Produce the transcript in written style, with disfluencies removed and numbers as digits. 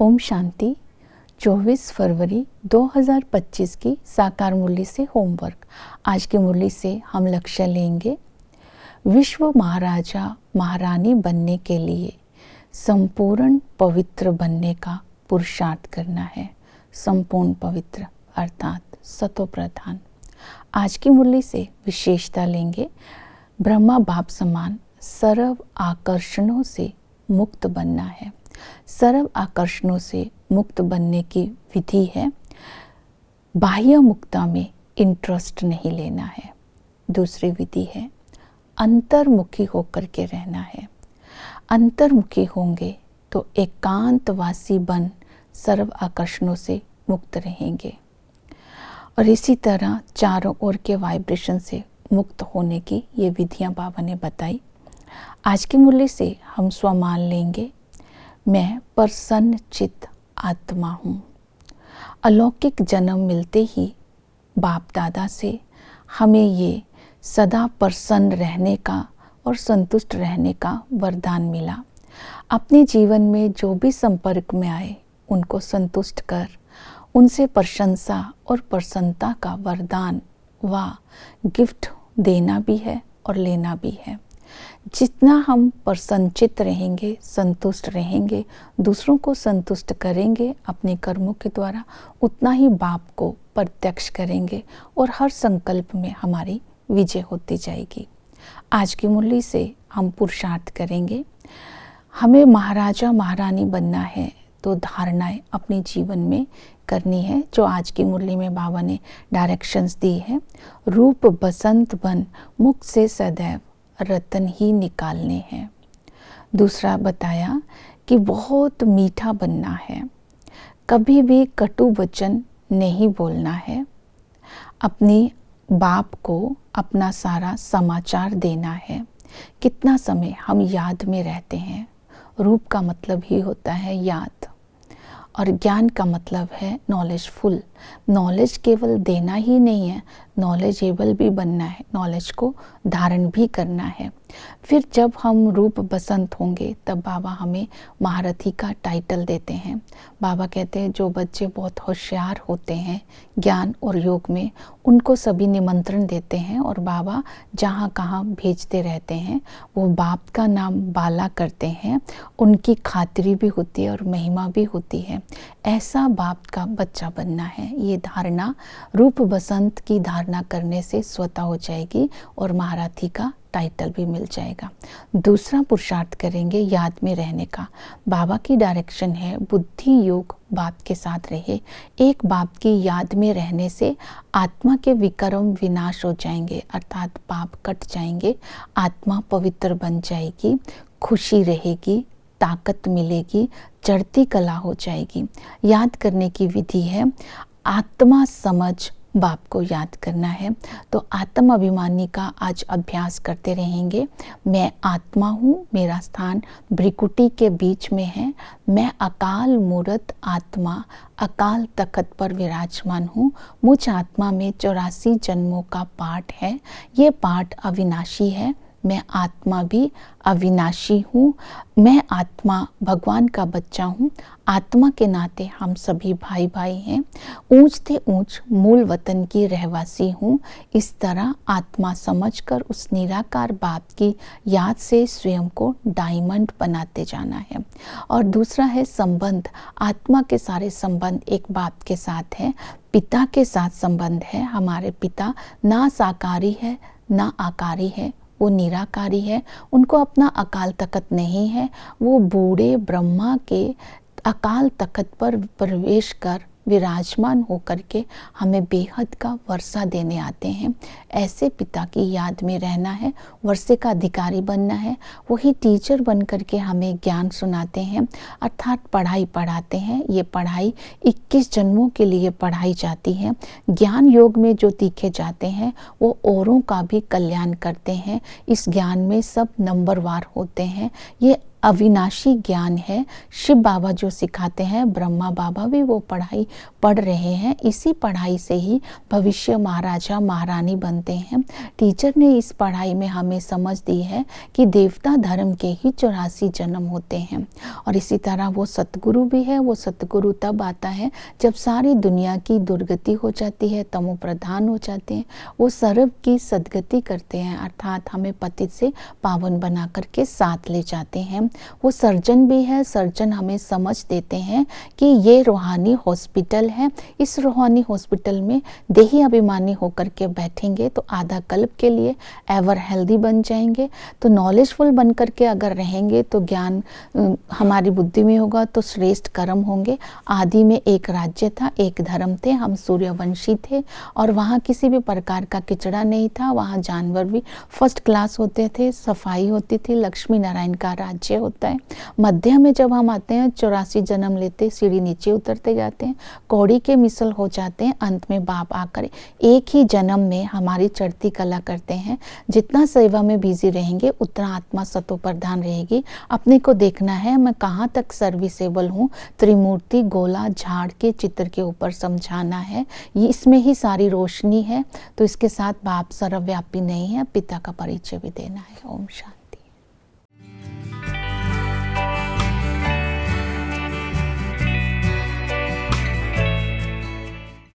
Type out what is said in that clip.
ओम शांति। 24 फरवरी 2025 की साकार मुरली से होमवर्क। आज की मुरली से हम लक्ष्य लेंगे, विश्व महाराजा महारानी बनने के लिए संपूर्ण पवित्र बनने का पुरुषार्थ करना है। संपूर्ण पवित्र अर्थात सतो प्रधान। आज की मुरली से विशेषता लेंगे, ब्रह्मा बाप समान सर्व आकर्षणों से मुक्त बनना है। सर्व आकर्षणों से मुक्त बनने की विधि है, बाह्य मुक्ता में इंटरेस्ट नहीं लेना है। दूसरी विधि है, अंतर्मुखी होकर के रहना है। अंतर्मुखी होंगे तो एकांतवासी बन सर्व आकर्षणों से मुक्त रहेंगे। और इसी तरह चारों ओर के वाइब्रेशन से मुक्त होने की ये विधियां बाबा ने बताई। आज की मुरली से हम स्वमान लेंगे, मैं प्रसन्न चित्त आत्मा हूँ। अलौकिक जन्म मिलते ही बाप दादा से हमें ये सदा प्रसन्न रहने का और संतुष्ट रहने का वरदान मिला। अपने जीवन में जो भी संपर्क में आए उनको संतुष्ट कर उनसे प्रशंसा और प्रसन्नता का वरदान व गिफ्ट देना भी है और लेना भी है। जितना हम प्रसन्नचित्त रहेंगे, संतुष्ट रहेंगे, दूसरों को संतुष्ट करेंगे अपने कर्मों के द्वारा, उतना ही बाप को प्रत्यक्ष करेंगे और हर संकल्प में हमारी विजय होती जाएगी। आज की मुरली से हम पुरुषार्थ करेंगे, हमें महाराजा महारानी बनना है तो धारणाएं अपने जीवन में करनी है, जो आज की मुरली में बाबा ने डायरेक्शंस दी है। रूप बसंत बन मुख से सदैव रतन ही निकालने हैं। दूसरा बताया कि बहुत मीठा बनना है, कभी भी कटु वचन नहीं बोलना है। अपनी बाप को अपना सारा समाचार देना है। कितना समय हम याद में रहते हैं। रूप का मतलब ही होता है याद, और ज्ञान का मतलब है नॉलेजफुल। नॉलेज केवल देना ही नहीं है, नॉलेजेबल भी बनना है, नॉलेज को धारण भी करना है। फिर जब हम रूप बसंत होंगे तब बाबा हमें महारथी का टाइटल देते हैं। बाबा कहते हैं जो बच्चे बहुत होशियार होते हैं ज्ञान और योग में, उनको सभी निमंत्रण देते हैं और बाबा जहाँ कहाँ भेजते रहते हैं। वो बाप का नाम बाला करते हैं, उनकी खातिरी भी होती है और महिमा भी होती है। ऐसा बाप का बच्चा बनना है। ये धारणा रूप बसंत की धारणा करने से स्वतः हो जाएगी और महारथी का टाइटल भी मिल जाएगा। दूसरा पुरुषार्थ करेंगे याद में रहने का। बाबा की डायरेक्शन है बुद्धि योग बाप के साथ रहे। एक बाप की याद में रहने से आत्मा के विकर्म विनाश हो जाएंगे, अर्थात पाप कट जाएंगे, आत्मा पवित्र बन जाएगी, खुशी रहेगी, ताकत मिलेगी, चढ़ती कला हो जाएगी। याद करने की विधि है, आत्मा समझ बाप को याद करना है। तो आत्म अभिमानी का आज अभ्यास करते रहेंगे। मैं आत्मा हूँ, मेरा स्थान भ्रिकुटी के बीच में है। मैं अकाल मूर्त आत्मा अकाल तख्त पर विराजमान हूँ। मुझ आत्मा में 84 जन्मों का पाठ है। ये पाठ अविनाशी है। मैं आत्मा भी अविनाशी हूँ। मैं आत्मा भगवान का बच्चा हूँ। आत्मा के नाते हम सभी भाई भाई हैं। ऊंच से ऊंच मूल वतन की रहवासी हूँ। इस तरह आत्मा समझकर उस निराकार बाप की याद से स्वयं को डायमंड बनाते जाना है। और दूसरा है संबंध। आत्मा के सारे संबंध एक बाप के साथ है, पिता के साथ संबंध है। हमारे पिता ना साकारी है ना आकारी है, वो निराकारी है। उनको अपना अकाल तख्त नहीं है। वो बूढ़े ब्रह्मा के अकाल तख्त पर प्रवेश कर विराजमान होकर के हमें बेहद का वर्षा देने आते हैं। ऐसे पिता की याद में रहना है, वर्षे का अधिकारी बनना है। वही टीचर बन करके हमें ज्ञान सुनाते हैं, अर्थात पढ़ाई पढ़ाते हैं। ये पढ़ाई 21 जन्मों के लिए पढ़ाई जाती है। ज्ञान योग में जो तीखे जाते हैं वो औरों का भी कल्याण करते हैं। इस ज्ञान में सब नंबरवार होते हैं। ये अविनाशी ज्ञान है। शिव बाबा जो सिखाते हैं, ब्रह्मा बाबा भी वो पढ़ाई पढ़ रहे हैं। इसी पढ़ाई से ही भविष्य महाराजा महारानी बनते हैं। टीचर ने इस पढ़ाई में हमें समझ दी है कि देवता धर्म के ही 84 जन्म होते हैं। और इसी तरह वो सतगुरु भी है। वो सतगुरु तब आता है जब सारी दुनिया की दुर्गति हो जाती है, तमो प्रधान हो जाते हैं। वो सर्व की सदगति करते हैं, अर्थात हमें पतित से पावन बना करके साथ ले जाते हैं। वो सर्जन भी है। सर्जन हमें समझ देते हैं कि ये रूहानी हॉस्पिटल है। इस रूहानी हॉस्पिटल में देही अभिमानी होकर के बैठेंगे तो आधा कल्प के लिए एवर हेल्दी बन जाएंगे। तो नॉलेजफुल बन करके अगर रहेंगे तो ज्ञान हमारी बुद्धि में होगा, तो श्रेष्ठ कर्म होंगे। आदि में एक राज्य था, एक धर्म थे, हम सूर्यवंशी थे और वहाँ किसी भी प्रकार का किचड़ा नहीं था। वहाँ जानवर भी फर्स्ट क्लास होते थे, सफाई होती थी, लक्ष्मी नारायण का राज्य होता है। मध्य में जब हम आते हैं 84 जन्म लेते, सीढ़ी नीचे उतरते जाते हैं, कौड़ी के मिसल हो जाते हैं। अंत में बाप आकर एक ही जन्म में हमारी चढ़ती कला करते हैं। जितना सेवा में बिजी रहेंगे उतना आत्मा सतो प्रधान रहेगी। अपने को देखना है मैं कहाँ तक सर्विसेबल हूँ। त्रिमूर्ति गोला झाड़ के चित्र के ऊपर समझाना है, ये इसमें ही सारी रोशनी है। तो इसके साथ बाप सर्वव्यापी नहीं है, पिता का परिचय भी देना है। ओम शांति।